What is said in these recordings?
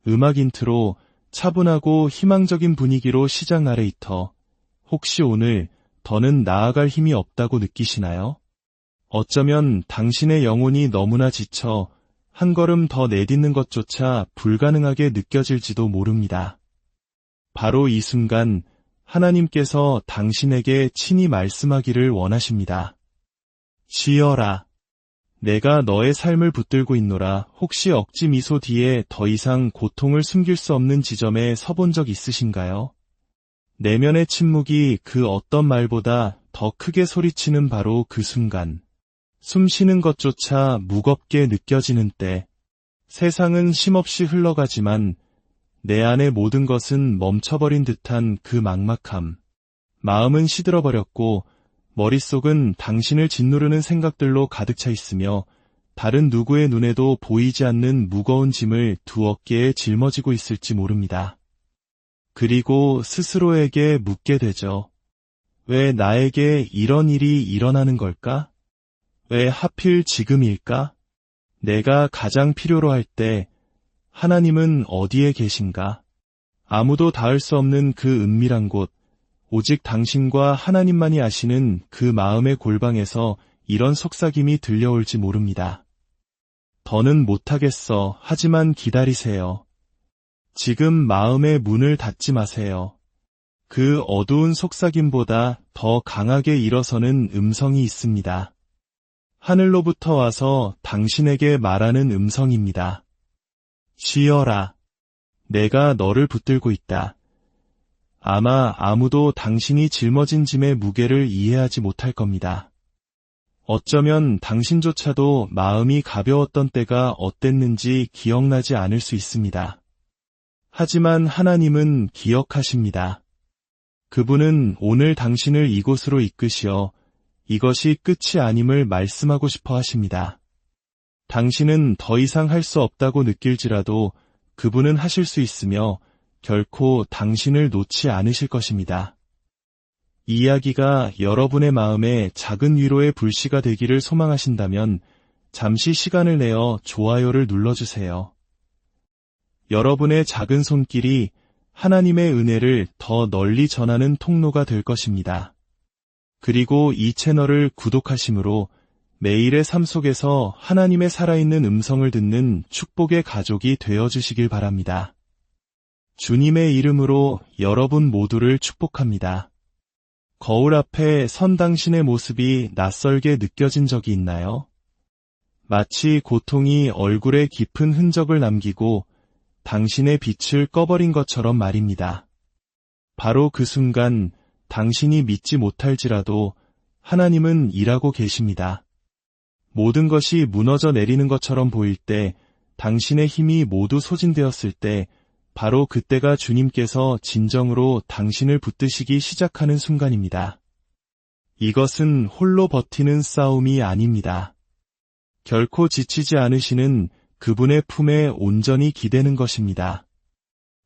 음악 인트로, 차분하고 희망적인 분위기로 시작. 나레이터. 혹시 오늘 더는 나아갈 힘이 없다고 느끼시나요? 어쩌면 당신의 영혼이 너무나 지쳐 한 걸음 더 내딛는 것조차 불가능하게 느껴질지도 모릅니다. 바로 이 순간 하나님께서 당신에게 친히 말씀하기를 원하십니다. 쉬어라. 내가 너의 삶을 붙들고 있노라. 혹시 억지 미소 뒤에 더 이상 고통을 숨길 수 없는 지점에 서본 적 있으신가요? 내면의 침묵이 그 어떤 말보다 더 크게 소리치는 바로 그 순간. 숨 쉬는 것조차 무겁게 느껴지는 때. 세상은 쉼없이 흘러가지만 내 안의 모든 것은 멈춰버린 듯한 그 막막함. 마음은 시들어버렸고 머릿속은 당신을 짓누르는 생각들로 가득 차 있으며 다른 누구의 눈에도 보이지 않는 무거운 짐을 두 어깨에 짊어지고 있을지 모릅니다. 그리고 스스로에게 묻게 되죠. 왜 나에게 이런 일이 일어나는 걸까? 왜 하필 지금일까? 내가 가장 필요로 할 때 하나님은 어디에 계신가? 아무도 닿을 수 없는 그 은밀한 곳, 오직 당신과 하나님만이 아시는 그 마음의 골방에서 이런 속삭임이 들려올지 모릅니다. 더는 못하겠어. 하지만 기다리세요. 지금 마음의 문을 닫지 마세요. 그 어두운 속삭임보다 더 강하게 일어서는 음성이 있습니다. 하늘로부터 와서 당신에게 말하는 음성입니다. 쉬어라. 내가 너를 붙들고 있다. 아마 아무도 당신이 짊어진 짐의 무게를 이해하지 못할 겁니다. 어쩌면 당신조차도 마음이 가벼웠던 때가 어땠는지 기억나지 않을 수 있습니다. 하지만 하나님은 기억하십니다. 그분은 오늘 당신을 이곳으로 이끄시어 이것이 끝이 아님을 말씀하고 싶어 하십니다. 당신은 더 이상 할 수 없다고 느낄지라도 그분은 하실 수 있으며 결코 당신을 놓지 않으실 것입니다. 이 이야기가 여러분의 마음에 작은 위로의 불씨가 되기를 소망하신다면 잠시 시간을 내어 좋아요를 눌러주세요. 여러분의 작은 손길이 하나님의 은혜를 더 널리 전하는 통로가 될 것입니다. 그리고 이 채널을 구독하심으로 매일의 삶 속에서 하나님의 살아있는 음성을 듣는 축복의 가족이 되어주시길 바랍니다. 주님의 이름으로 여러분 모두를 축복합니다. 거울 앞에 선 당신의 모습이 낯설게 느껴진 적이 있나요? 마치 고통이 얼굴에 깊은 흔적을 남기고 당신의 빛을 꺼버린 것처럼 말입니다. 바로 그 순간 당신이 믿지 못할지라도 하나님은 일하고 계십니다. 모든 것이 무너져 내리는 것처럼 보일 때, 당신의 힘이 모두 소진되었을 때, 바로 그때가 주님께서 진정으로 당신을 붙드시기 시작하는 순간입니다. 이것은 홀로 버티는 싸움이 아닙니다. 결코 지치지 않으시는 그분의 품에 온전히 기대는 것입니다.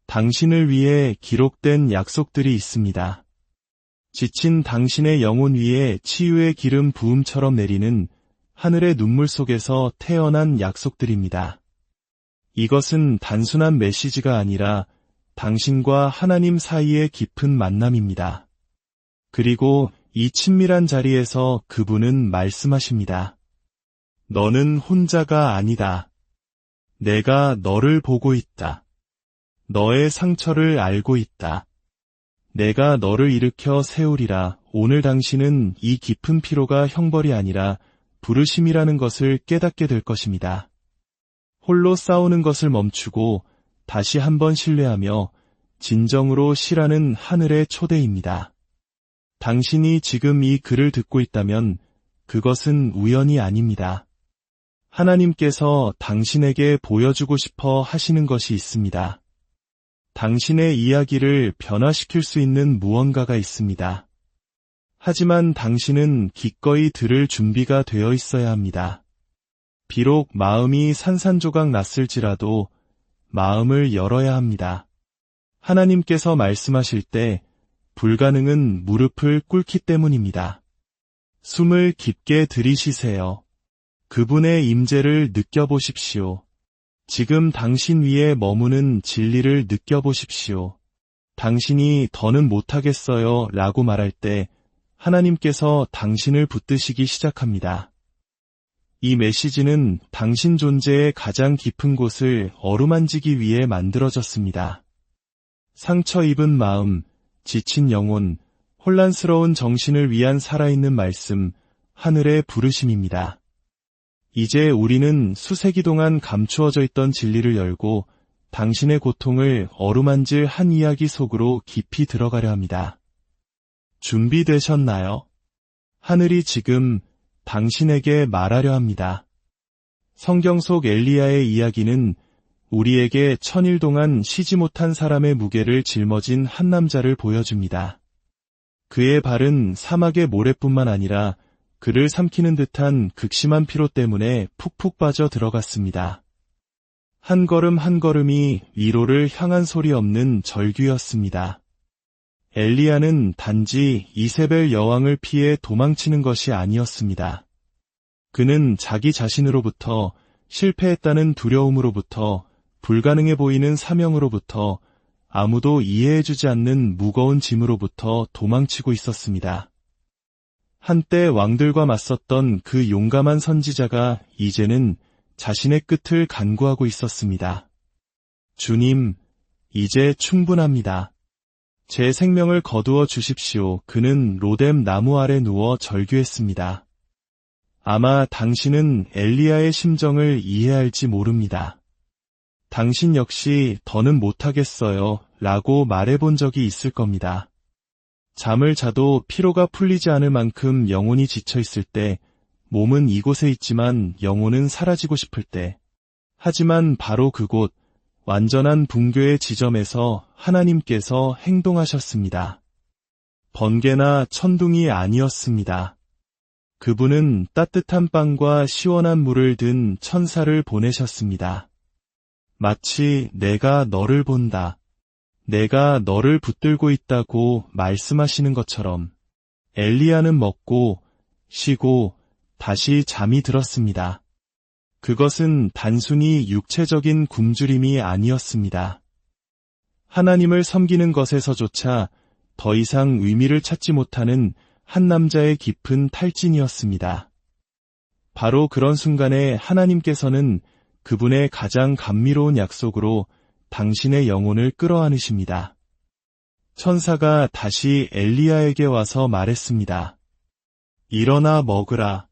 당신을 위해 기록된 약속들이 있습니다. 지친 당신의 영혼 위에 치유의 기름 부음처럼 내리는 하늘의 눈물 속에서 태어난 약속들입니다. 이것은 단순한 메시지가 아니라 당신과 하나님 사이의 깊은 만남입니다. 그리고 이 친밀한 자리에서 그분은 말씀하십니다. 너는 혼자가 아니다. 내가 너를 보고 있다. 너의 상처를 알고 있다. 내가 너를 일으켜 세우리라. 오늘 당신은 이 깊은 피로가 형벌이 아니라 부르심이라는 것을 깨닫게 될 것입니다. 홀로 싸우는 것을 멈추고 다시 한번 신뢰하며 진정으로 쉬라는 하늘의 초대입니다. 당신이 지금 이 글을 듣고 있다면 그것은 우연이 아닙니다. 하나님께서 당신에게 보여주고 싶어 하시는 것이 있습니다. 당신의 이야기를 변화시킬 수 있는 무언가가 있습니다. 하지만 당신은 기꺼이 들을 준비가 되어 있어야 합니다. 비록 마음이 산산조각 났을지라도 마음을 열어야 합니다. 하나님께서 말씀하실 때 불가능은 무릎을 꿇기 때문입니다. 숨을 깊게 들이쉬세요. 그분의 임재를 느껴보십시오. 지금 당신 위에 머무는 진리를 느껴보십시오. 당신이 더는 못하겠어요 라고 말할 때 하나님께서 당신을 붙드시기 시작합니다. 이 메시지는 당신 존재의 가장 깊은 곳을 어루만지기 위해 만들어졌습니다. 상처 입은 마음, 지친 영혼, 혼란스러운 정신을 위한 살아있는 말씀, 하늘의 부르심입니다. 이제 우리는 수세기 동안 감추어져 있던 진리를 열고 당신의 고통을 어루만질 한 이야기 속으로 깊이 들어가려 합니다. 준비되셨나요? 하늘이 지금 당신에게 말하려 합니다. 성경 속 엘리야의 이야기는 우리에게 1000일 동안 쉬지 못한 사람의 무게를 짊어진 한 남자를 보여줍니다. 그의 발은 사막의 모래뿐만 아니라 그를 삼키는 듯한 극심한 피로 때문에 푹푹 빠져 들어갔습니다. 한 걸음 한 걸음이 위로를 향한 소리 없는 절규였습니다. 엘리야는 단지 이세벨 여왕을 피해 도망치는 것이 아니었습니다. 그는 자기 자신으로부터, 실패했다는 두려움으로부터, 불가능해 보이는 사명으로부터, 아무도 이해해주지 않는 무거운 짐으로부터 도망치고 있었습니다. 한때 왕들과 맞섰던 그 용감한 선지자가 이제는 자신의 끝을 간구하고 있었습니다. 주님, 이제 충분합니다. 제 생명을 거두어 주십시오. 그는 로뎀 나무 아래 누워 절규했습니다. 아마 당신은 엘리야의 심정을 이해할지 모릅니다. 당신 역시 더는 못하겠어요 라고 말해본 적이 있을 겁니다. 잠을 자도 피로가 풀리지 않을 만큼 영혼이 지쳐있을 때, 몸은 이곳에 있지만 영혼은 사라지고 싶을 때, 하지만 바로 그곳, 완전한 붕괴의 지점에서 하나님께서 행동하셨습니다. 번개나 천둥이 아니었습니다. 그분은 따뜻한 빵과 시원한 물을 든 천사를 보내셨습니다. 마치 내가 너를 본다, 내가 너를 붙들고 있다고 말씀하시는 것처럼 엘리야는 먹고 쉬고 다시 잠이 들었습니다. 그것은 단순히 육체적인 굶주림이 아니었습니다. 하나님을 섬기는 것에서조차 더 이상 의미를 찾지 못하는 한 남자의 깊은 탈진이었습니다. 바로 그런 순간에 하나님께서는 그분의 가장 감미로운 약속으로 당신의 영혼을 끌어안으십니다. 천사가 다시 엘리야에게 와서 말했습니다. 일어나 먹으라.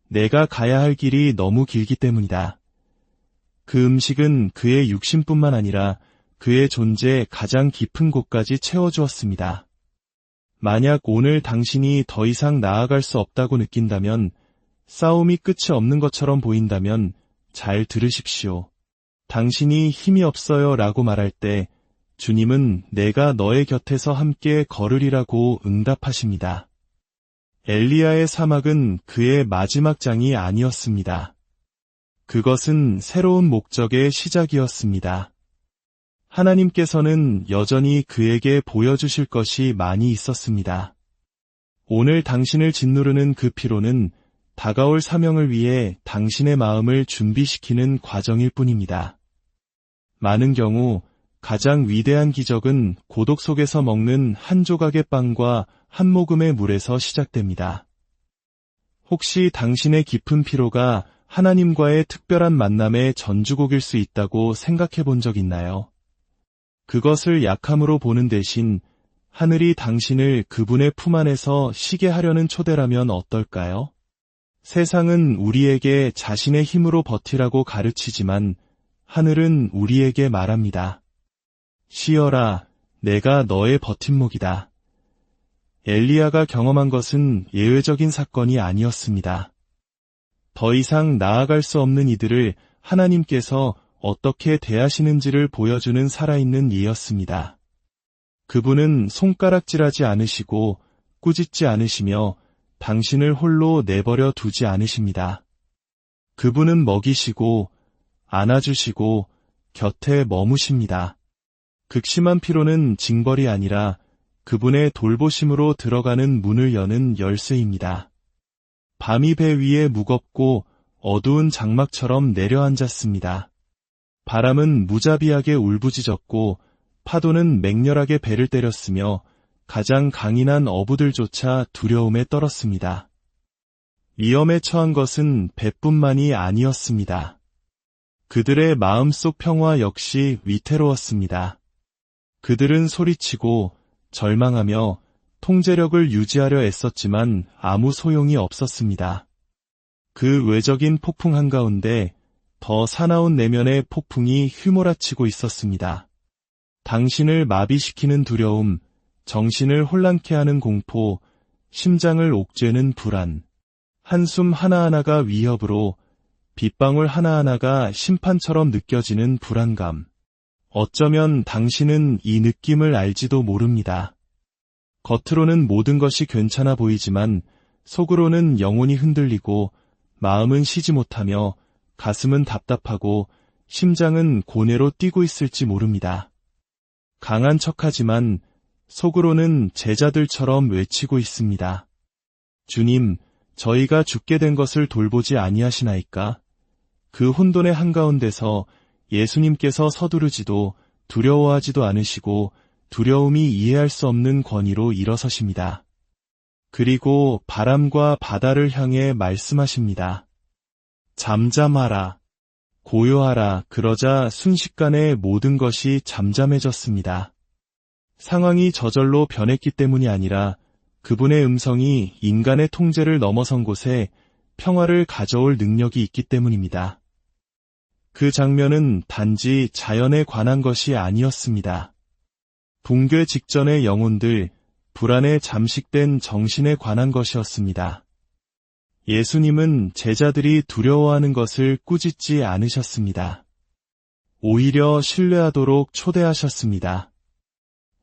내가 가야 할 길이 너무 길기 때문이다. 그 음식은 그의 육신뿐만 아니라 그의 존재의 가장 깊은 곳까지 채워주었습니다. 만약 오늘 당신이 더 이상 나아갈 수 없다고 느낀다면, 싸움이 끝이 없는 것처럼 보인다면 잘 들으십시오. 당신이 힘이 없어요 라고 말할 때 주님은 내가 너의 곁에서 함께 걸으리라고 응답하십니다. 엘리야의 사막은 그의 마지막 장이 아니었습니다. 그것은 새로운 목적의 시작이었습니다. 하나님께서는 여전히 그에게 보여주실 것이 많이 있었습니다. 오늘 당신을 짓누르는 그 피로는 다가올 사명을 위해 당신의 마음을 준비시키는 과정일 뿐입니다. 많은 경우 가장 위대한 기적은 고독 속에서 먹는 한 조각의 빵과 한 모금의 물에서 시작됩니다. 혹시 당신의 깊은 피로가 하나님과의 특별한 만남의 전주곡일 수 있다고 생각해 본 적 있나요? 그것을 약함으로 보는 대신 하늘이 당신을 그분의 품 안에서 쉬게 하려는 초대라면 어떨까요? 세상은 우리에게 자신의 힘으로 버티라고 가르치지만 하늘은 우리에게 말합니다. 쉬어라, 내가 너의 버팀목이다. 엘리야가 경험한 것은 예외적인 사건이 아니었습니다. 더 이상 나아갈 수 없는 이들을 하나님께서 어떻게 대하시는지를 보여주는 살아있는 예였습니다. 그분은 손가락질하지 않으시고 꾸짖지 않으시며 당신을 홀로 내버려 두지 않으십니다. 그분은 먹이시고 안아주시고 곁에 머무십니다. 극심한 피로는 징벌이 아니라 그분의 돌보심으로 들어가는 문을 여는 열쇠입니다. 밤이 배 위에 무겁고 어두운 장막처럼 내려앉았습니다. 바람은 무자비하게 울부짖었고 파도는 맹렬하게 배를 때렸으며 가장 강인한 어부들조차 두려움에 떨었습니다. 위험에 처한 것은 배뿐만이 아니었습니다. 그들의 마음속 평화 역시 위태로웠습니다. 그들은 소리치고 절망하며 통제력을 유지하려 애썼지만 아무 소용이 없었습니다. 그 외적인 폭풍 한가운데 더 사나운 내면의 폭풍이 휘몰아치고 있었습니다. 당신을 마비시키는 두려움, 정신을 혼란케 하는 공포, 심장을 옥죄는 불안, 한숨 하나하나가 위협으로 빗방울 하나하나가 심판처럼 느껴지는 불안감. 어쩌면 당신은 이 느낌을 알지도 모릅니다. 겉으로는 모든 것이 괜찮아 보이지만 속으로는 영혼이 흔들리고 마음은 쉬지 못하며 가슴은 답답하고 심장은 고뇌로 뛰고 있을지 모릅니다. 강한 척하지만 속으로는 제자들처럼 외치고 있습니다. 주님, 저희가 죽게 된 것을 돌보지 아니하시나이까? 그 혼돈의 한가운데서 예수님께서 서두르지도 두려워하지도 않으시고 두려움이 이해할 수 없는 권위로 일어서십니다. 그리고 바람과 바다를 향해 말씀하십니다. 잠잠하라. 고요하라. 그러자 순식간에 모든 것이 잠잠해졌습니다. 상황이 저절로 변했기 때문이 아니라 그분의 음성이 인간의 통제를 넘어선 곳에 평화를 가져올 능력이 있기 때문입니다. 그 장면은 단지 자연에 관한 것이 아니었습니다. 붕괴 직전의 영혼들, 불안에 잠식된 정신에 관한 것이었습니다. 예수님은 제자들이 두려워하는 것을 꾸짖지 않으셨습니다. 오히려 신뢰하도록 초대하셨습니다.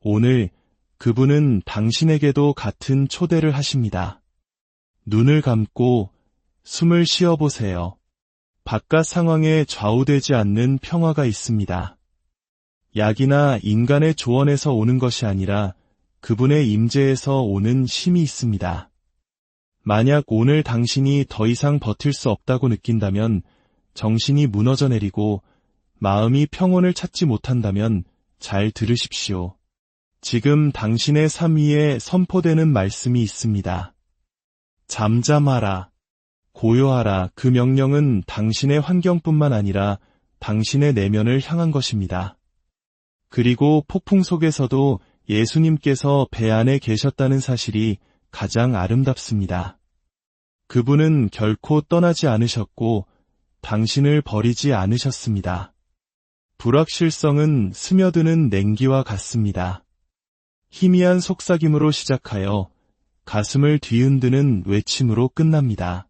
오늘 그분은 당신에게도 같은 초대를 하십니다. 눈을 감고 숨을 쉬어보세요. 바깥 상황에 좌우되지 않는 평화가 있습니다. 약이나 인간의 조언에서 오는 것이 아니라 그분의 임재에서 오는 쉼이 있습니다. 만약 오늘 당신이 더 이상 버틸 수 없다고 느낀다면, 정신이 무너져 내리고 마음이 평온을 찾지 못한다면 잘 들으십시오. 지금 당신의 삶 위에 선포되는 말씀이 있습니다. 잠잠하라. 고요하라. 그 명령은 당신의 환경뿐만 아니라 당신의 내면을 향한 것입니다. 그리고 폭풍 속에서도 예수님께서 배 안에 계셨다는 사실이 가장 아름답습니다. 그분은 결코 떠나지 않으셨고 당신을 버리지 않으셨습니다. 불확실성은 스며드는 냉기와 같습니다. 희미한 속삭임으로 시작하여 가슴을 뒤흔드는 외침으로 끝납니다.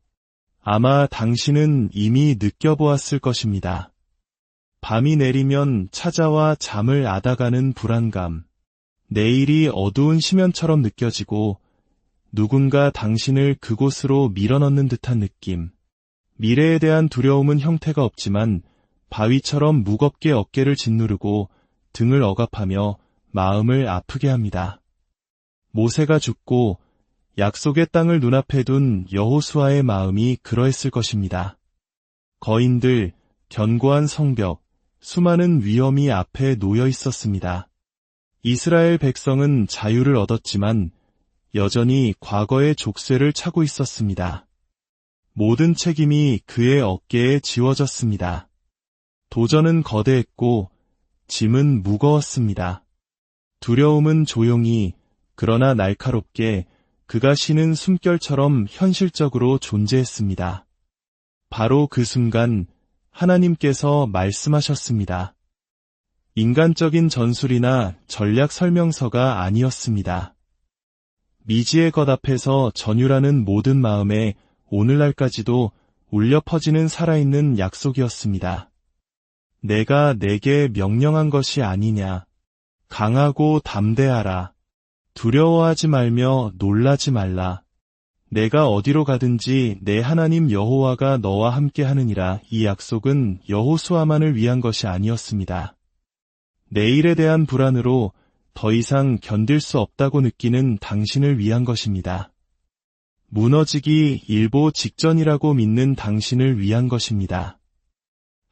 아마 당신은 이미 느껴보았을 것입니다. 밤이 내리면 찾아와 잠을 앗아가는 불안감, 내일이 어두운 심연처럼 느껴지고 누군가 당신을 그곳으로 밀어넣는 듯한 느낌. 미래에 대한 두려움은 형태가 없지만 바위처럼 무겁게 어깨를 짓누르고 등을 억압하며 마음을 아프게 합니다. 모세가 죽고 약속의 땅을 눈앞에 둔 여호수아의 마음이 그러했을 것입니다. 거인들, 견고한 성벽, 수많은 위험이 앞에 놓여 있었습니다. 이스라엘 백성은 자유를 얻었지만 여전히 과거의 족쇄를 차고 있었습니다. 모든 책임이 그의 어깨에 지워졌습니다. 도전은 거대했고 짐은 무거웠습니다. 두려움은 조용히 그러나 날카롭게 그가 쉬는 숨결처럼 현실적으로 존재했습니다. 바로 그 순간 하나님께서 말씀하셨습니다. 인간적인 전술이나 전략 설명서가 아니었습니다. 미지의 것 앞에서 전율하는 모든 마음에 오늘날까지도 울려 퍼지는 살아있는 약속이었습니다. 내가 내게 명령한 것이 아니냐. 강하고 담대하라. 두려워하지 말며 놀라지 말라. 내가 어디로 가든지 내 하나님 여호와가 너와 함께 하느니라. 이 약속은 여호수아만을 위한 것이 아니었습니다. 내일에 대한 불안으로 더 이상 견딜 수 없다고 느끼는 당신을 위한 것입니다. 무너지기 일보 직전이라고 믿는 당신을 위한 것입니다.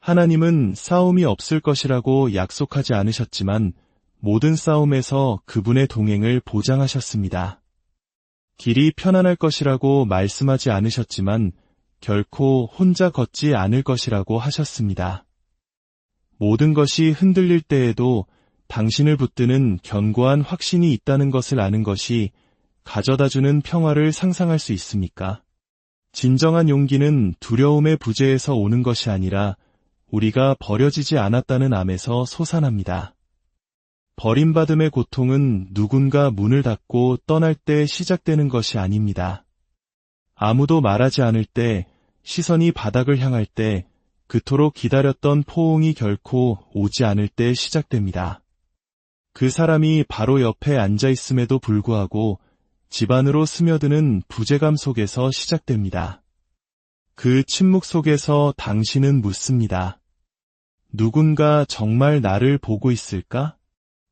하나님은 싸움이 없을 것이라고 약속하지 않으셨지만 모든 싸움에서 그분의 동행을 보장하셨습니다. 길이 편안할 것이라고 말씀하지 않으셨지만 결코 혼자 걷지 않을 것이라고 하셨습니다. 모든 것이 흔들릴 때에도 당신을 붙드는 견고한 확신이 있다는 것을 아는 것이 가져다주는 평화를 상상할 수 있습니까? 진정한 용기는 두려움의 부재에서 오는 것이 아니라 우리가 버려지지 않았다는 암에서 솟아납니다. 버림받음의 고통은 누군가 문을 닫고 떠날 때 시작되는 것이 아닙니다. 아무도 말하지 않을 때, 시선이 바닥을 향할 때, 그토록 기다렸던 포옹이 결코 오지 않을 때 시작됩니다. 그 사람이 바로 옆에 앉아 있음에도 불구하고 집 안으로 스며드는 부재감 속에서 시작됩니다. 그 침묵 속에서 당신은 묻습니다. 누군가 정말 나를 보고 있을까?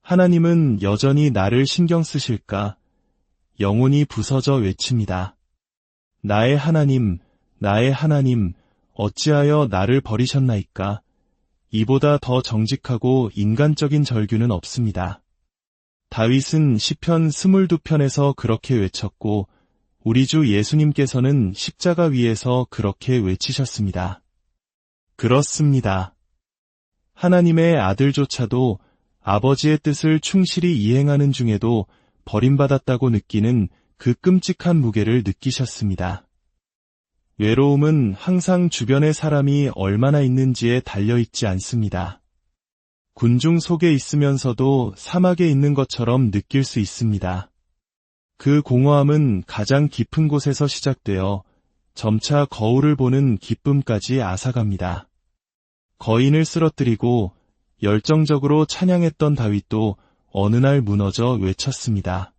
하나님은 여전히 나를 신경 쓰실까? 영혼이 부서져 외칩니다. 나의 하나님, 나의 하나님, 어찌하여 나를 버리셨나이까? 이보다 더 정직하고 인간적인 절규는 없습니다. 다윗은 시편 22편에서 그렇게 외쳤고 우리 주 예수님께서는 십자가 위에서 그렇게 외치셨습니다. 그렇습니다. 하나님의 아들조차도 아버지의 뜻을 충실히 이행하는 중에도 버림받았다고 느끼는 그 끔찍한 무게를 느끼셨습니다. 외로움은 항상 주변에 사람이 얼마나 있는지에 달려있지 않습니다. 군중 속에 있으면서도 사막에 있는 것처럼 느낄 수 있습니다. 그 공허함은 가장 깊은 곳에서 시작되어 점차 거울을 보는 기쁨까지 앗아갑니다. 거인을 쓰러뜨리고 열정적으로 찬양했던 다윗도 어느 날 무너져 외쳤습니다.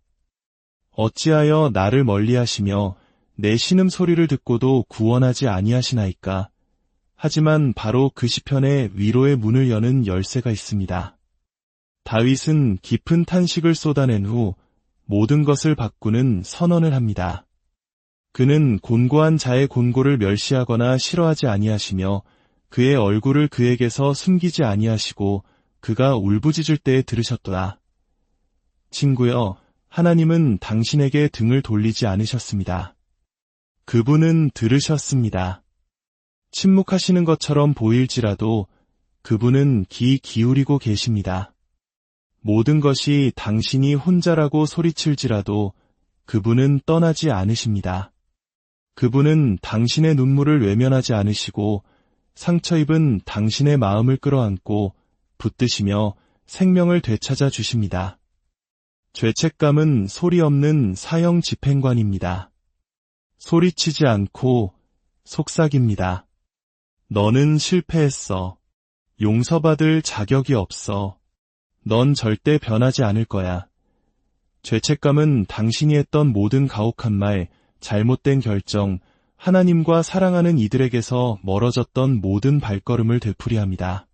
어찌하여 나를 멀리하시며 내 신음소리를 듣고도 구원하지 아니하시나이까. 하지만 바로 그 시편에 위로의 문을 여는 열쇠가 있습니다. 다윗은 깊은 탄식을 쏟아낸 후 모든 것을 바꾸는 선언을 합니다. 그는 곤고한 자의 곤고를 멸시하거나 싫어하지 아니하시며 그의 얼굴을 그에게서 숨기지 아니하시고 그가 울부짖을 때에 들으셨도다. 친구여, 하나님은 당신에게 등을 돌리지 않으셨습니다. 그분은 들으셨습니다. 침묵하시는 것처럼 보일지라도 그분은 귀 기울이고 계십니다. 모든 것이 당신이 혼자라고 소리칠지라도 그분은 떠나지 않으십니다. 그분은 당신의 눈물을 외면하지 않으시고 상처 입은 당신의 마음을 끌어안고 붙드시며 생명을 되찾아 주십니다. 죄책감은 소리 없는 사형 집행관입니다. 소리치지 않고 속삭입니다. 너는 실패했어. 용서받을 자격이 없어. 넌 절대 변하지 않을 거야. 죄책감은 당신이 했던 모든 가혹한 말, 잘못된 결정, 하나님과 사랑하는 이들에게서 멀어졌던 모든 발걸음을 되풀이합니다.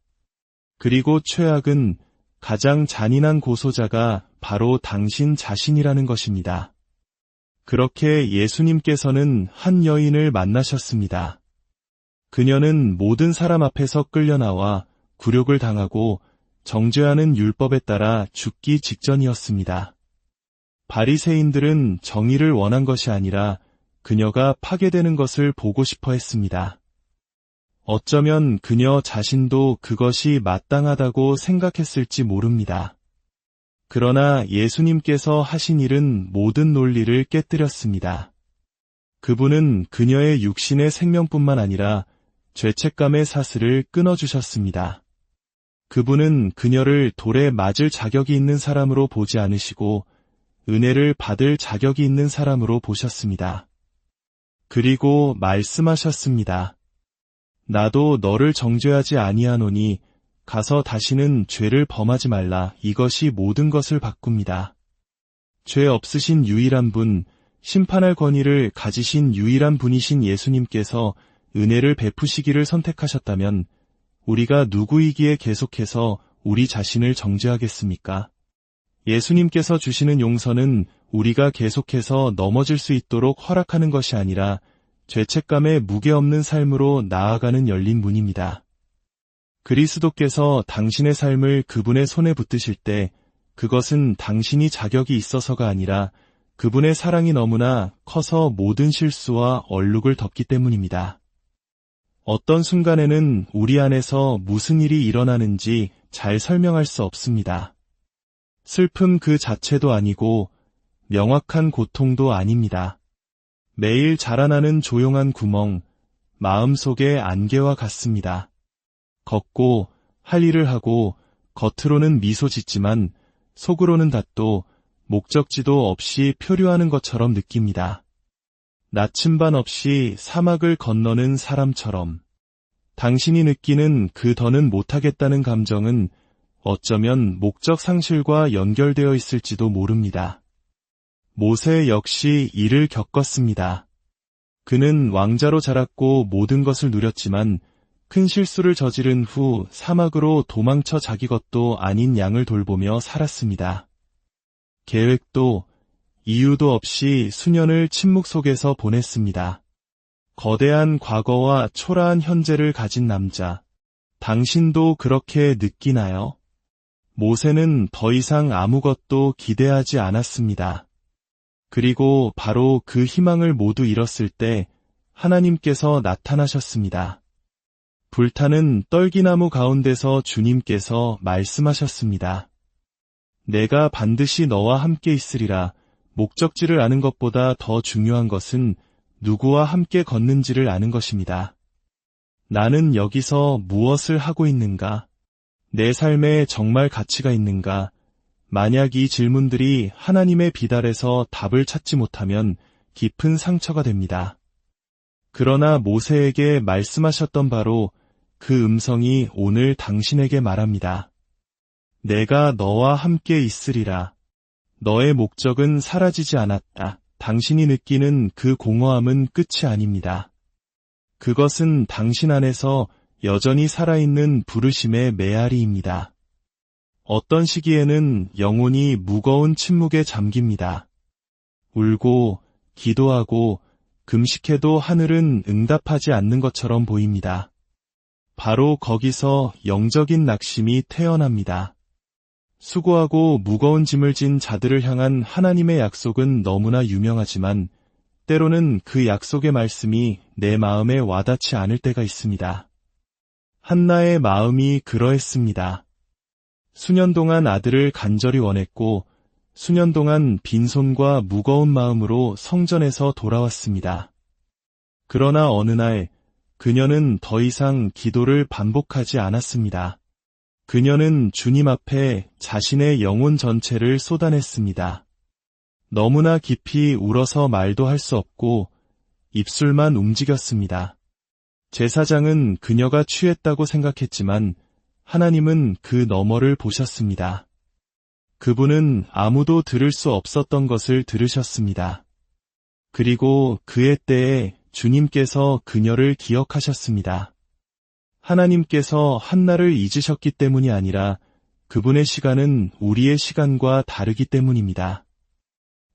그리고 최악은 가장 잔인한 고소자가 바로 당신 자신이라는 것입니다. 그렇게 예수님께서는 한 여인을 만나셨습니다. 그녀는 모든 사람 앞에서 끌려나와 굴욕을 당하고 정죄하는 율법에 따라 죽기 직전이었습니다. 바리새인들은 정의를 원한 것이 아니라 그녀가 파괴되는 것을 보고 싶어 했습니다. 어쩌면 그녀 자신도 그것이 마땅하다고 생각했을지 모릅니다. 그러나 예수님께서 하신 일은 모든 논리를 깨뜨렸습니다. 그분은 그녀의 육신의 생명뿐만 아니라 죄책감의 사슬을 끊어주셨습니다. 그분은 그녀를 돌에 맞을 자격이 있는 사람으로 보지 않으시고 은혜를 받을 자격이 있는 사람으로 보셨습니다. 그리고 말씀하셨습니다. 나도 너를 정죄하지 아니하노니 가서 다시는 죄를 범하지 말라. 이것이 모든 것을 바꿉니다. 죄 없으신 유일한 분, 심판할 권위를 가지신 유일한 분이신 예수님께서 은혜를 베푸시기를 선택하셨다면 우리가 누구이기에 계속해서 우리 자신을 정죄하겠습니까? 예수님께서 주시는 용서는 우리가 계속해서 넘어질 수 있도록 허락하는 것이 아니라 죄책감에 무게 없는 삶으로 나아가는 열린 문입니다. 그리스도께서 당신의 삶을 그분의 손에 붙드실 때 그것은 당신이 자격이 있어서가 아니라 그분의 사랑이 너무나 커서 모든 실수와 얼룩을 덮기 때문입니다. 어떤 순간에는 우리 안에서 무슨 일이 일어나는지 잘 설명할 수 없습니다. 슬픔 그 자체도 아니고 명확한 고통도 아닙니다. 매일 자라나는 조용한 구멍, 마음속의 안개와 같습니다. 걷고 할 일을 하고 겉으로는 미소 짓지만 속으로는 닷도 목적지도 없이 표류하는 것처럼 느낍니다. 나침반 없이 사막을 건너는 사람처럼 당신이 느끼는 그 더는 못하겠다는 감정은 어쩌면 목적 상실과 연결되어 있을지도 모릅니다. 모세 역시 이를 겪었습니다. 그는 왕자로 자랐고 모든 것을 누렸지만 큰 실수를 저지른 후 사막으로 도망쳐 자기 것도 아닌 양을 돌보며 살았습니다. 계획도 이유도 없이 수년을 침묵 속에서 보냈습니다. 거대한 과거와 초라한 현재를 가진 남자. 당신도 그렇게 느끼나요? 모세는 더 이상 아무것도 기대하지 않았습니다. 그리고 바로 그 희망을 모두 잃었을 때 하나님께서 나타나셨습니다. 불타는 떨기나무 가운데서 주님께서 말씀하셨습니다. 내가 반드시 너와 함께 있으리라. 목적지를 아는 것보다 더 중요한 것은 누구와 함께 걷는지를 아는 것입니다. 나는 여기서 무엇을 하고 있는가? 내 삶에 정말 가치가 있는가? 만약 이 질문들이 하나님의 비달에서 답을 찾지 못하면 깊은 상처가 됩니다. 그러나 모세에게 말씀하셨던 바로 그 음성이 오늘 당신에게 말합니다. 내가 너와 함께 있으리라. 너의 목적은 사라지지 않았다. 당신이 느끼는 그 공허함은 끝이 아닙니다. 그것은 당신 안에서 여전히 살아있는 부르심의 메아리입니다. 어떤 시기에는 영혼이 무거운 침묵에 잠깁니다. 울고 기도하고 금식해도 하늘은 응답하지 않는 것처럼 보입니다. 바로 거기서 영적인 낙심이 태어납니다. 수고하고 무거운 짐을 진 자들을 향한 하나님의 약속은 너무나 유명하지만 때로는 그 약속의 말씀이 내 마음에 와닿지 않을 때가 있습니다. 한나의 마음이 그러했습니다. 수년 동안 아들을 간절히 원했고 수년 동안 빈손과 무거운 마음으로 성전에서 돌아왔습니다. 그러나 어느 날 그녀는 더 이상 기도를 반복하지 않았습니다. 그녀는 주님 앞에 자신의 영혼 전체를 쏟아냈습니다. 너무나 깊이 울어서 말도 할 수 없고 입술만 움직였습니다. 제사장은 그녀가 취했다고 생각했지만 하나님은 그 너머를 보셨습니다. 그분은 아무도 들을 수 없었던 것을 들으셨습니다. 그리고 그의 때에 주님께서 그녀를 기억하셨습니다. 하나님께서 한나를 잊으셨기 때문이 아니라 그분의 시간은 우리의 시간과 다르기 때문입니다.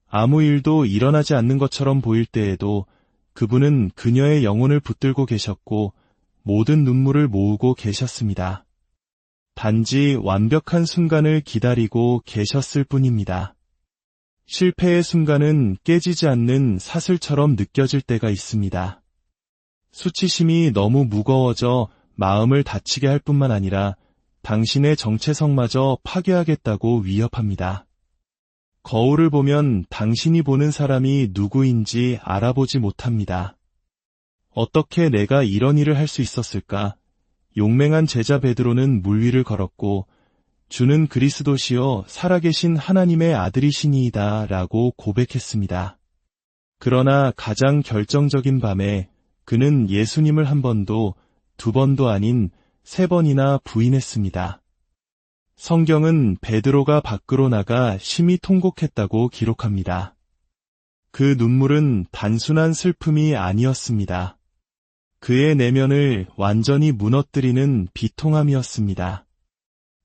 아무 일도 일어나지 않는 것처럼 보일 때에도 그분은 그녀의 영혼을 붙들고 계셨고 모든 눈물을 모으고 계셨습니다. 단지 완벽한 순간을 기다리고 계셨을 뿐입니다. 실패의 순간은 깨지지 않는 사슬처럼 느껴질 때가 있습니다. 수치심이 너무 무거워져 마음을 다치게 할 뿐만 아니라 당신의 정체성마저 파괴하겠다고 위협합니다. 거울을 보면 당신이 보는 사람이 누구인지 알아보지 못합니다. 어떻게 내가 이런 일을 할 수 있었을까? 용맹한 제자 베드로는 물 위를 걸었고 주는 그리스도시요 살아계신 하나님의 아들이시니이다 라고 고백했습니다. 그러나 가장 결정적인 밤에 그는 예수님을 한 번도 두 번도 아닌 세 번이나 부인했습니다. 성경은 베드로가 밖으로 나가 심히 통곡했다고 기록합니다. 그 눈물은 단순한 슬픔이 아니었습니다. 그의 내면을 완전히 무너뜨리는 비통함이었습니다.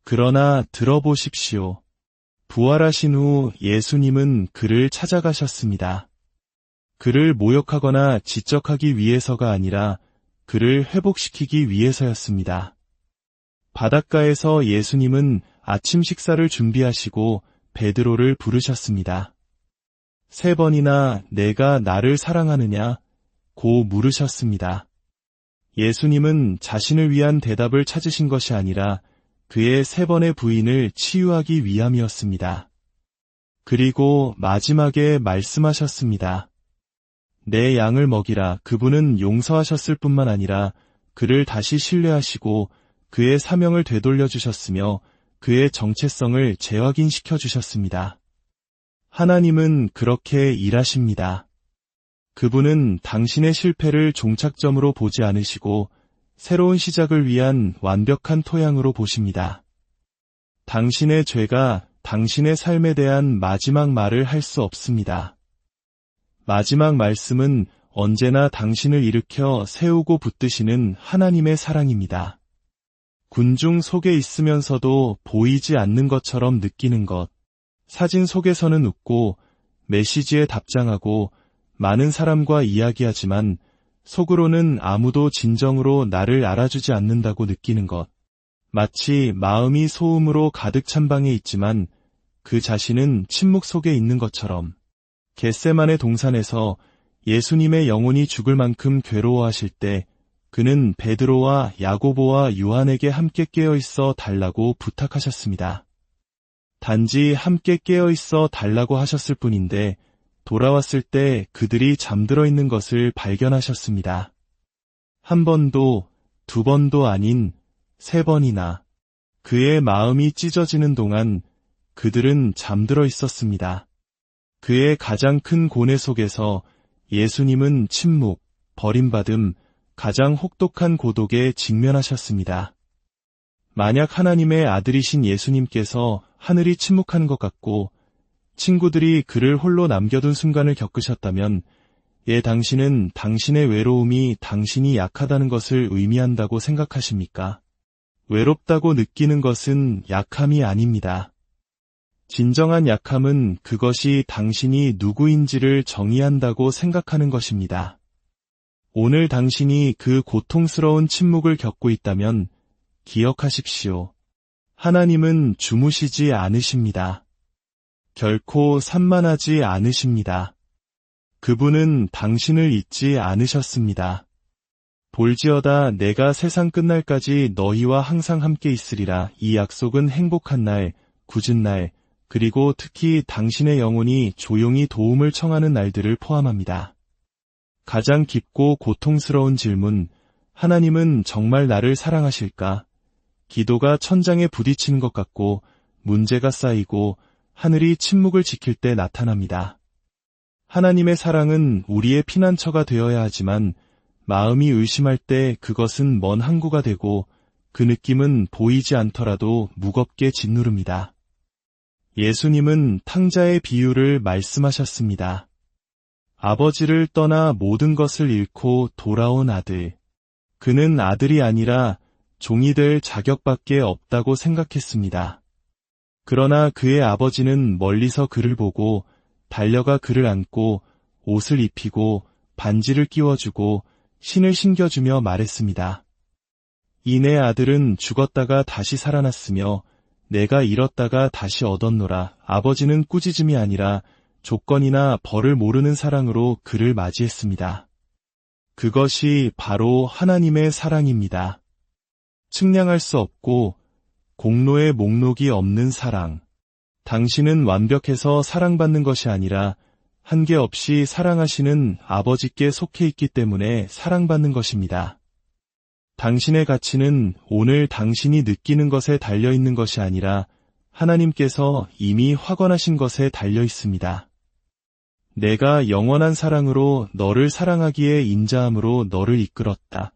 그러나 들어보십시오. 부활하신 후 예수님은 그를 찾아가셨습니다. 그를 모욕하거나 지적하기 위해서가 아니라 그를 회복시키기 위해서였습니다. 바닷가에서 예수님은 아침 식사를 준비하시고 베드로를 부르셨습니다. 3번이나 내가 나를 사랑하느냐? 고 물으셨습니다. 예수님은 자신을 위한 대답을 찾으신 것이 아니라 그의 3번의 부인을 치유하기 위함이었습니다. 그리고 마지막에 말씀하셨습니다. 내 양을 먹이라. 그분은 용서하셨을 뿐만 아니라 그를 다시 신뢰하시고 그의 사명을 되돌려 주셨으며 그의 정체성을 재확인시켜 주셨습니다. 하나님은 그렇게 일하십니다. 그분은 당신의 실패를 종착점으로 보지 않으시고 새로운 시작을 위한 완벽한 토양으로 보십니다. 당신의 죄가 당신의 삶에 대한 마지막 말을 할 수 없습니다. 마지막 말씀은 언제나 당신을 일으켜 세우고 붙드시는 하나님의 사랑입니다. 군중 속에 있으면서도 보이지 않는 것처럼 느끼는 것, 사진 속에서는 웃고 메시지에 답장하고 많은 사람과 이야기하지만 속으로는 아무도 진정으로 나를 알아주지 않는다고 느끼는 것, 마치 마음이 소음으로 가득 찬 방에 있지만 그 자신은 침묵 속에 있는 것처럼. 겟세마네 동산에서 예수님의 영혼이 죽을 만큼 괴로워하실 때 그는 베드로와 야고보와 요한에게 함께 깨어있어 달라고 부탁하셨습니다. 단지 함께 깨어있어 달라고 하셨을 뿐인데 돌아왔을 때 그들이 잠들어 있는 것을 발견하셨습니다. 1번도 2번도 아닌 3번이나 그의 마음이 찢어지는 동안 그들은 잠들어 있었습니다. 그의 가장 큰 고뇌 속에서 예수님은 침묵, 버림받음, 가장 혹독한 고독에 직면하셨습니다. 만약 하나님의 아들이신 예수님께서 하늘이 침묵한 것 같고 친구들이 그를 홀로 남겨둔 순간을 겪으셨다면 당신은 당신의 외로움이 당신이 약하다는 것을 의미한다고 생각하십니까? 외롭다고 느끼는 것은 약함이 아닙니다. 진정한 약함은 그것이 당신이 누구인지를 정의한다고 생각하는 것입니다. 오늘 당신이 그 고통스러운 침묵을 겪고 있다면 기억하십시오. 하나님은 주무시지 않으십니다. 결코 산만하지 않으십니다. 그분은 당신을 잊지 않으셨습니다. 볼지어다 내가 세상 끝날까지 너희와 항상 함께 있으리라. 이 약속은 행복한 날, 굳은 날, 그리고 특히 당신의 영혼이 조용히 도움을 청하는 날들을 포함합니다. 가장 깊고 고통스러운 질문, 하나님은 정말 나를 사랑하실까? 기도가 천장에 부딪히는 것 같고 문제가 쌓이고 하늘이 침묵을 지킬 때 나타납니다. 하나님의 사랑은 우리의 피난처가 되어야 하지만 마음이 의심할 때 그것은 먼 항구가 되고 그 느낌은 보이지 않더라도 무겁게 짓누릅니다. 예수님은 탕자의 비유를 말씀하셨습니다. 아버지를 떠나 모든 것을 잃고 돌아온 아들. 그는 아들이 아니라 종이 될 자격밖에 없다고 생각했습니다. 그러나 그의 아버지는 멀리서 그를 보고 달려가 그를 안고 옷을 입히고 반지를 끼워주고 신을 신겨주며 말했습니다. 이 내 아들은 죽었다가 다시 살아났으며 내가 잃었다가 다시 얻었노라. 아버지는 꾸짖음이 아니라 조건이나 벌을 모르는 사랑으로 그를 맞이했습니다. 그것이 바로 하나님의 사랑입니다. 측량할 수 없고 공로의 목록이 없는 사랑. 당신은 완벽해서 사랑받는 것이 아니라 한계 없이 사랑하시는 아버지께 속해 있기 때문에 사랑받는 것입니다. 당신의 가치는 오늘 당신이 느끼는 것에 달려 있는 것이 아니라 하나님께서 이미 확언하신 것에 달려 있습니다. 내가 영원한 사랑으로 너를 사랑하기에 인자함으로 너를 이끌었다.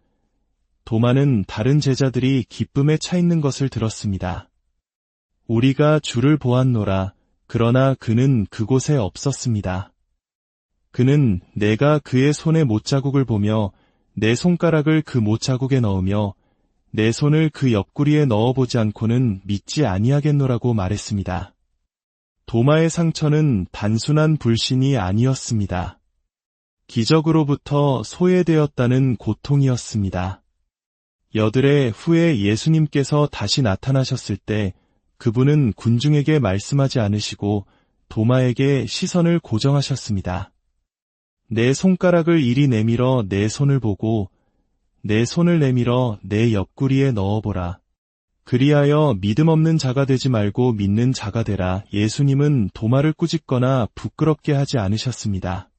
도마는 다른 제자들이 기쁨에 차 있는 것을 들었습니다. 우리가 주를 보았노라. 그러나 그는 그곳에 없었습니다. 그는 내가 그의 손의 못자국을 보며 내 손가락을 그 못자국에 넣으며 내 손을 그 옆구리에 넣어보지 않고는 믿지 아니하겠노라고 말했습니다. 도마의 상처는 단순한 불신이 여드레 후에 예수님께서 다시 나타나셨을 때 그분은 군중에게 말씀하지 않으시고 도마에게 시선을 고정하셨습니다. 내 손가락을 이리 내밀어 내 손을 보고 내 손을 내밀어 내 옆구리에 넣어보라. 그리하여 믿음 없는 자가 되지 말고 믿는 자가 되라. 예수님은 도마를 꾸짖거나 부끄럽게 하지 않으셨습니다.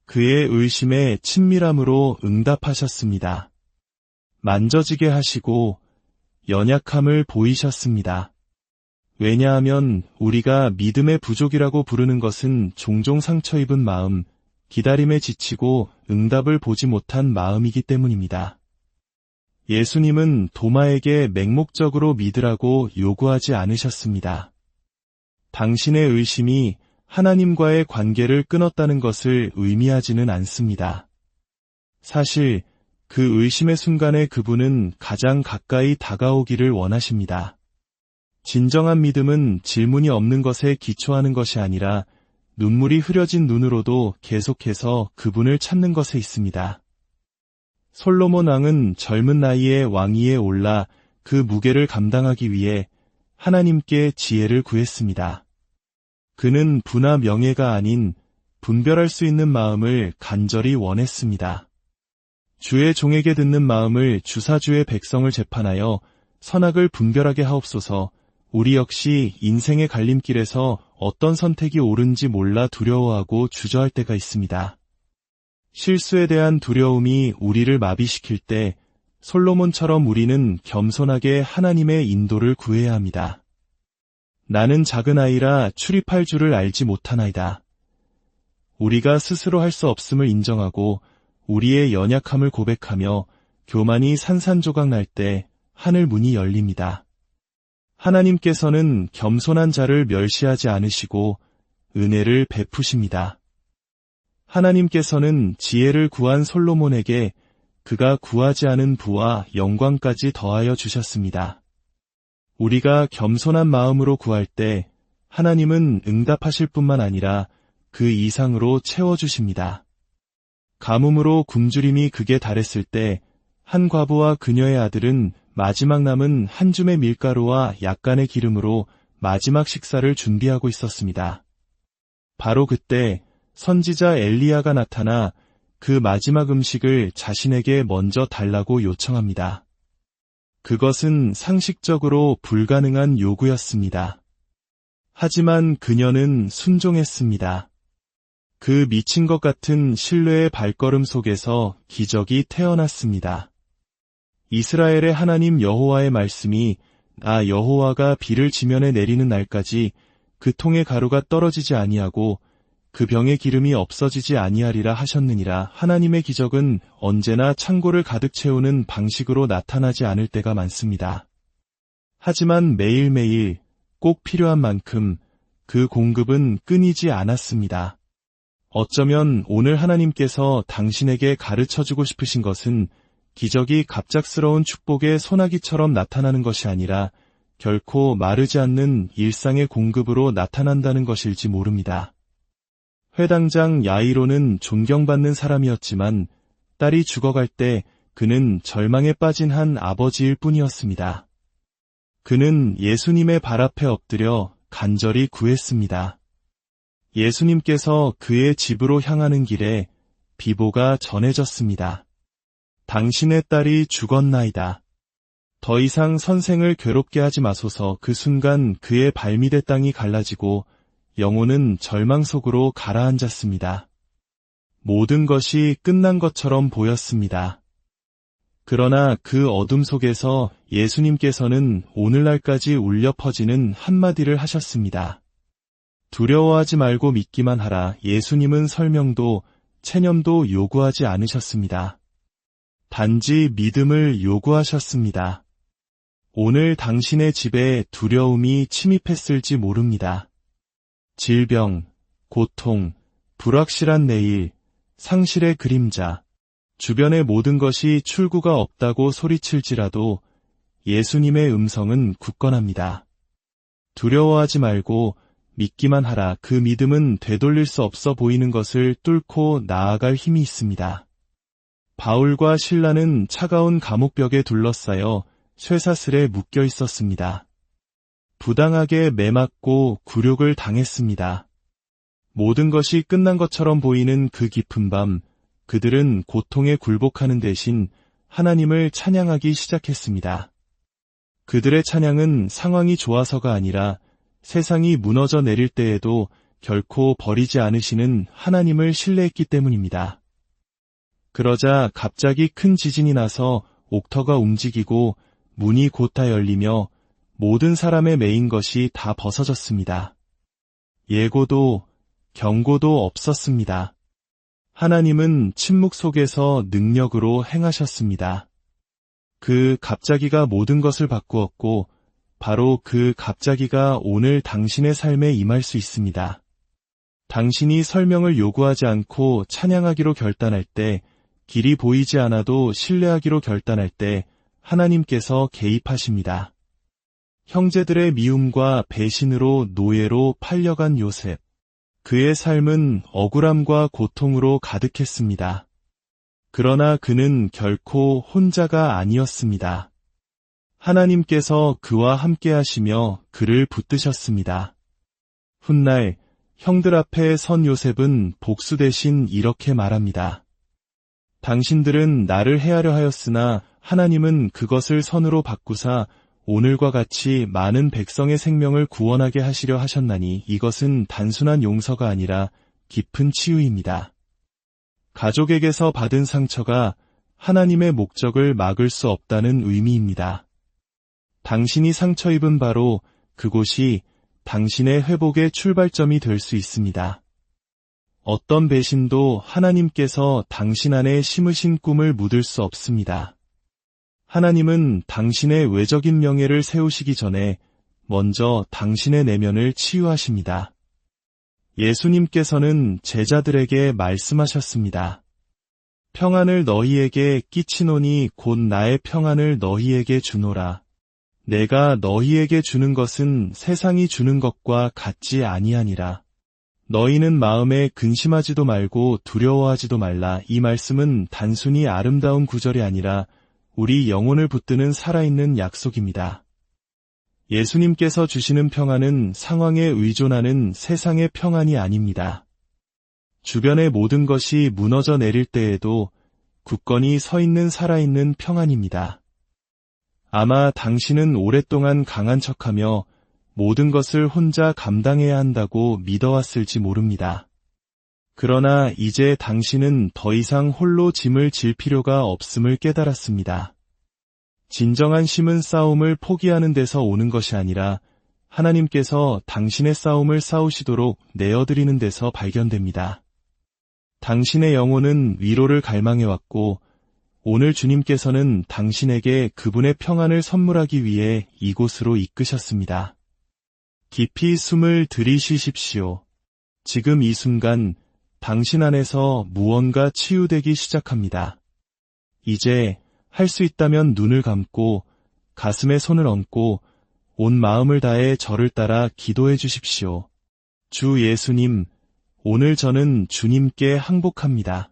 그의 의심에 친밀함으로 응답하셨습니다. 만져지게 하시고 연약함을 보이셨습니다. 왜냐하면 우리가 믿음의 부족이라고 부르는 것은 종종 상처 입은 마음, 기다림에 지치고 응답을 보지 못한 마음이기 때문입니다. 예수님은 도마에게 맹목적으로 믿으라고 요구하지 않으셨습니다. 당신의 의심이 하나님과의 관계를 끊었다는 것을 의미하지는 않습니다. 사실 그 의심의 순간에 그분은 가장 가까이 다가오기를 원하십니다. 진정한 믿음은 질문이 없는 것에 기초하는 것이 아니라 눈물이 흐려진 눈으로도 계속해서 그분을 찾는 것에 있습니다. 솔로몬 왕은 젊은 나이에 왕위에 올라 그 무게를 감당하기 위해 하나님께 지혜를 구했습니다. 그는 부나 명예가 아닌 분별할 수 있는 마음을 간절히 원했습니다. 주의 종에게 듣는 마음을 주사 주의 백성을 재판하여 선악을 분별하게 하옵소서. 우리 역시 인생의 갈림길에서 어떤 선택이 옳은지 몰라 두려워하고 주저할 때가 있습니다. 실수에 대한 두려움이 우리를 마비시킬 때 솔로몬처럼 우리는 겸손하게 하나님의 인도를 구해야 합니다. 나는 작은 아이라 출입할 줄을 알지 못하나이다. 우리가 스스로 할 수 없음을 인정하고 우리의 연약함을 고백하며 교만이 산산조각 날 때 하늘 문이 열립니다. 하나님께서는 겸손한 자를 멸시하지 않으시고 은혜를 베푸십니다. 하나님께서는 지혜를 구한 솔로몬에게 그가 구하지 않은 부와 영광까지 더하여 주셨습니다. 우리가 겸손한 마음으로 구할 때 하나님은 응답하실 뿐만 아니라 그 이상으로 채워주십니다. 가뭄으로 굶주림이 극에 달했을 때 한 과부와 그녀의 아들은 마지막 남은 한 줌의 밀가루와 약간의 기름으로 마지막 식사를 준비하고 있었습니다. 바로 그때 선지자 엘리야가 나타나 그 마지막 음식을 자신에게 먼저 달라고 요청합니다. 그것은 상식적으로 불가능한 요구였습니다. 하지만 그녀는 순종했습니다. 그 미친 것 같은 신뢰의 발걸음 속에서 기적이 태어났습니다. 이스라엘의 하나님 여호와의 말씀이 나 여호와가 비를 지면에 내리는 날까지 그 통의 가루가 떨어지지 아니하고 그 병의 기름이 없어지지 아니하리라 하셨느니라. 하나님의 기적은 언제나 창고를 가득 채우는 방식으로 나타나지 않을 때가 많습니다. 하지만 매일매일 꼭 필요한 만큼 그 공급은 끊이지 않았습니다. 어쩌면 오늘 하나님께서 당신에게 가르쳐주고 싶으신 것은 기적이 갑작스러운 축복의 소나기처럼 나타나는 것이 아니라 결코 마르지 않는 일상의 공급으로 나타난다는 것일지 모릅니다. 회당장 야이로는 존경받는 사람이었지만 딸이 죽어갈 때 그는 절망에 빠진 한 아버지일 뿐이었습니다. 그는 예수님의 발 앞에 엎드려 간절히 구했습니다. 예수님께서 그의 집으로 향하는 길에 비보가 전해졌습니다. 당신의 딸이 죽었나이다. 더 이상 선생을 괴롭게 하지 마소서. 그 순간 그의 발밑의 땅이 갈라지고 영혼은 절망 속으로 가라앉았습니다. 모든 것이 끝난 것처럼 보였습니다. 그러나 그 어둠 속에서 예수님께서는 오늘날까지 울려 퍼지는 한마디를 하셨습니다. 두려워하지 말고 믿기만 하라. 예수님은 설명도 체념도 요구하지 않으셨습니다. 단지 믿음을 요구하셨습니다. 오늘 당신의 집에 두려움이 침입했을지 모릅니다. 질병, 고통, 불확실한 내일, 상실의 그림자, 주변의 모든 것이 출구가 없다고 소리칠지라도 예수님의 음성은 굳건합니다. 두려워하지 말고 믿기만 하라. 그 믿음은 되돌릴 수 없어 보이는 것을 뚫고 나아갈 힘이 있습니다. 바울과 실라는 차가운 감옥벽에 둘러싸여 쇠사슬에 묶여 있었습니다. 부당하게 매맞고 굴욕을 당했습니다. 모든 것이 끝난 것처럼 보이는 그 깊은 밤, 그들은 고통에 굴복하는 대신 하나님을 찬양하기 시작했습니다. 그들의 찬양은 상황이 좋아서가 아니라 세상이 무너져 내릴 때에도 결코 버리지 않으시는 하나님을 신뢰했기 때문입니다. 그러자 갑자기 큰 지진이 나서 옥터가 움직이고 문이 곧다 열리며 모든 사람의 매인 것이 다 벗어졌습니다. 예고도 경고도 없었습니다. 하나님은 침묵 속에서 능력으로 행하셨습니다. 그 갑자기가 모든 것을 바꾸었고 바로 그 갑자기가 오늘 당신의 삶에 임할 수 있습니다. 당신이 설명을 요구하지 않고 찬양하기로 결단할 때, 길이 보이지 않아도 신뢰하기로 결단할 때 하나님께서 개입하십니다. 형제들의 미움과 배신으로 노예로 팔려간 요셉. 그의 삶은 억울함과 고통으로 가득했습니다. 그러나 그는 결코 혼자가 아니었습니다. 하나님께서 그와 함께 하시며 그를 붙드셨습니다. 훗날 형들 앞에 선 요셉은 복수 대신 이렇게 말합니다. 당신들은 나를 해하려 하였으나 하나님은 그것을 선으로 바꾸사 오늘과 같이 많은 백성의 생명을 구원하게 하시려 하셨나니 이것은 단순한 용서가 아니라 깊은 치유입니다. 가족에게서 받은 상처가 하나님의 목적을 막을 수 없다는 의미입니다. 당신이 상처 입은 바로 그곳이 당신의 회복의 출발점이 될 수 있습니다. 어떤 배신도 하나님께서 당신 안에 심으신 꿈을 묻을 수 없습니다. 하나님은 당신의 외적인 명예를 세우시기 전에 먼저 당신의 내면을 치유하십니다. 예수님께서는 제자들에게 말씀하셨습니다. 평안을 너희에게 끼치노니 곧 나의 평안을 너희에게 주노라. 내가 너희에게 주는 것은 세상이 주는 것과 같지 아니하니라. 너희는 마음에 근심하지도 말고 두려워하지도 말라. 이 말씀은 단순히 아름다운 구절이 아니라 우리 영혼을 붙드는 살아있는 약속입니다. 예수님께서 주시는 평안은 상황에 의존하는 세상의 평안이 아닙니다. 주변의 모든 것이 무너져 내릴 때에도 굳건히 서 있는 살아있는 평안입니다. 아마 당신은 오랫동안 강한 척하며 모든 것을 혼자 감당해야 한다고 믿어왔을지 모릅니다. 그러나 이제 당신은 더 이상 홀로 짐을 질 필요가 없음을 깨달았습니다. 진정한 힘은 싸움을 포기하는 데서 오는 것이 아니라 하나님께서 당신의 싸움을 싸우시도록 내어드리는 데서 발견됩니다. 당신의 영혼은 위로를 갈망해왔고 오늘 주님께서는 당신에게 그분의 평안을 선물하기 위해 이곳으로 이끄셨습니다. 깊이 숨을 들이쉬십시오. 지금 이 순간 당신 안에서 무언가 치유되기 시작합니다. 이제 할 수 있다면 눈을 감고 가슴에 손을 얹고 온 마음을 다해 저를 따라 기도해 주십시오. 주 예수님, 오늘 저는 주님께 항복합니다.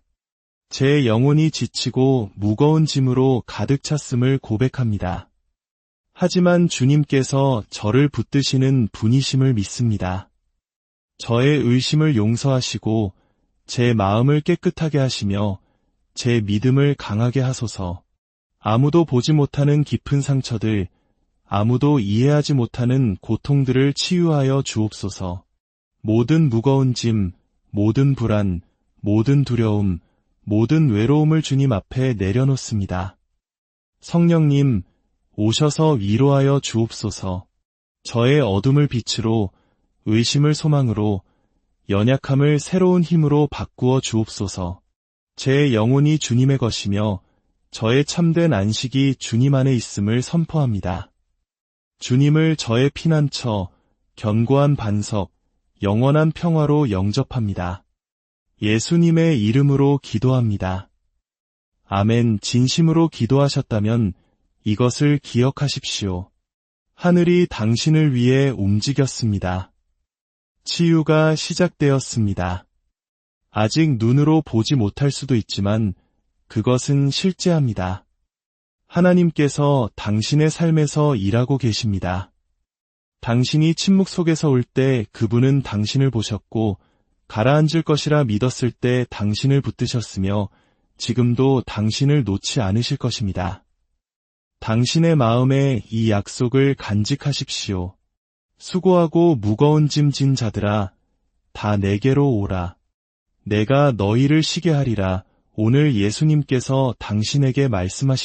제 영혼이 지치고 무거운 짐으로 가득 찼음을 고백합니다. 하지만 주님께서 저를 붙드시는 분이심을 믿습니다. 저의 의심을 용서하시고 제 마음을 깨끗하게 하시며 제 믿음을 강하게 하소서. 아무도 보지 못하는 깊은 상처들, 아무도 이해하지 못하는 고통들을 치유하여 주옵소서. 모든 무거운 짐, 모든 불안, 모든 두려움, 모든 외로움을 주님 앞에 내려놓습니다. 성령님, 오셔서 위로하여 주옵소서. 저의 어둠을 빛으로, 의심을 소망으로, 연약함을 새로운 힘으로 바꾸어 주옵소서. 제 영혼이 주님의 것이며 저의 참된 안식이 주님 안에 있음을 선포합니다. 주님을 저의 피난처, 견고한 반석, 영원한 평화로 영접합니다. 예수님의 이름으로 기도합니다. 아멘. 진심으로 기도하셨다면 이것을 기억하십시오. 하늘이 당신을 위해 움직였습니다. 치유가 시작되었습니다. 아직 눈으로 보지 못할 수도 있지만 그것은 실제합니다. 하나님께서 당신의 삶에서 일하고 계십니다. 당신이 침묵 속에서 올 때 그분은 당신을 보셨고 가라앉을 것이라 믿었을 때 당신을 붙드셨으며 지금도 당신을 놓지 않으실 것입니다. 당신의 마음에 이 약속을 간직하십시오. 수고하고 무거운 짐 진 자들아, 다 내게로 오라. 내가 너희를 쉬게 하리라. 오늘 예수님께서 당신에게 말씀하십니다.